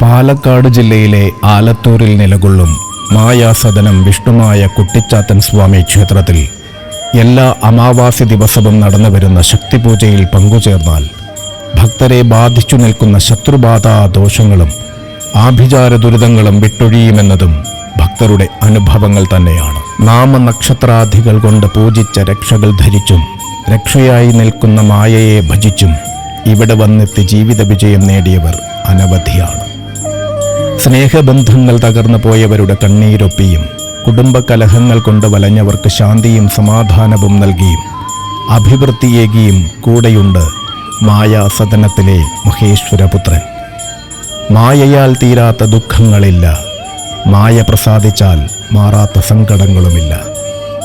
പാലക്കാട് ജില്ലയിലെ ആലത്തൂരിൽ നിലകൊള്ളും മായാസദനം വിഷ്ണുമായ കുട്ടിച്ചാത്തൻ സ്വാമി ക്ഷേത്രത്തിൽ എല്ലാ അമാവാസി ദിവസവും നടന്നുവരുന്ന ശക്തിപൂജയിൽ പങ്കുചേർന്നാൽ ഭക്തരെ ബാധിച്ചു നിൽക്കുന്ന ശത്രുബാധാ ദോഷങ്ങളും ആഭിചാര ദുരിതങ്ങളും വിട്ടൊഴിയുമെന്നതും ഭക്തരുടെ അനുഭവങ്ങൾ തന്നെയാണ്. നാമനക്ഷത്രാദികൾ കൊണ്ട് പൂജിച്ച രക്ഷകൾ ധരിച്ചും രക്ഷയായി നിൽക്കുന്ന മായയെ ഭജിച്ചും ഇവിടെ വന്നെത്തി ജീവിത വിജയം നേടിയവർ അനവധിയാണ്. സ്നേഹബന്ധങ്ങൾ തകർന്നു പോയവരുടെ കണ്ണീരൊപ്പിയും കുടുംബകലഹങ്ങൾ കൊണ്ട് വലഞ്ഞവർക്ക് ശാന്തിയും സമാധാനവും നൽകിയും അഭിവൃദ്ധിയേകിയും കൂടെയുണ്ട് മായാസദനത്തിലെ മഹേശ്വരപുത്രൻ. മായയാൽ തീരാത്ത ദുഃഖങ്ങളില്ല, മായ പ്രസാദിച്ചാൽ മാറാത്ത സങ്കടങ്ങളുമില്ല.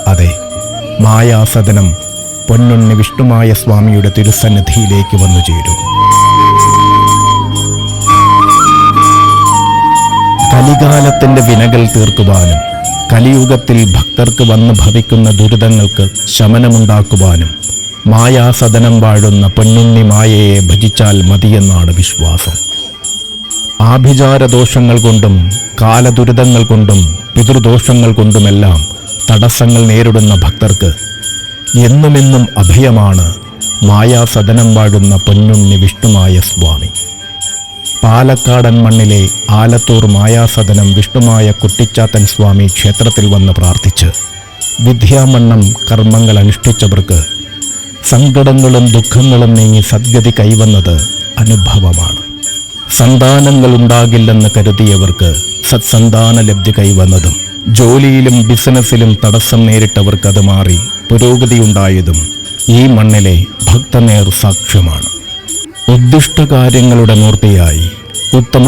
അതെ, മായാസദനം പൊന്നുണ്ണി വിഷ്ണുമായ സ്വാമിയുടെ തിരുസന്നിധിയിലേക്ക് വന്നു ചേരും. കലികാലത്തിന്റെ വിനകൾ തീർക്കുവാനും കലിയുഗത്തിൽ ഭക്തർക്ക് വന്നു ഭവിക്കുന്ന ദുരിതങ്ങൾക്ക് ശമനമുണ്ടാക്കുവാനും മായാസദനം വാഴുന്ന പൊന്നുണ്ണി മായയെ ഭജിച്ചാൽ മതിയെന്നാണ് വിശ്വാസം. ആഭിചാരദോഷങ്ങൾ കൊണ്ടും കാലദുരിതങ്ങൾ കൊണ്ടും പിതൃദോഷങ്ങൾ കൊണ്ടുമെല്ലാം തടസ്സങ്ങൾ നേരിടുന്ന ഭക്തർക്ക് എന്നുമെന്നും അഭയമാണ് മായാസദനം വാഴുന്ന പൊന്നുണ്ണി വിഷ്ണുമായ സ്വാമി. പാലക്കാടൻ മണ്ണിലെ ആലത്തൂർ മായാസദനം വിഷ്ണുമായ കുട്ടിച്ചാത്തൻ സ്വാമി ക്ഷേത്രത്തിൽ വന്ന് പ്രാർത്ഥിച്ച് വിദ്യാമണ്ണം കർമ്മങ്ങൾ അനുഷ്ഠിച്ചവർക്ക് സങ്കടങ്ങളും ദുഃഖങ്ങളും നീങ്ങി സദ്ഗതി കൈവന്നത് അനുഭവമാണ്. സന്താനങ്ങൾ ഉണ്ടാകില്ലെന്ന് കരുതിയവർക്ക് സത്സന്താന ലബ്ധി കൈവന്നതും ജോലിയിലും ബിസിനസ്സിലും തടസ്സം നേരിട്ടവർക്ക് അത് മാറി പുരോഗതിയുണ്ടായതും ഈ മണ്ണിലെ ഭക്തനേർ സാക്ഷ്യമാണ്. ഉദ്ദിഷ്ടകാര്യങ്ങളുടെ മൂർത്തിയായി ഉത്തമ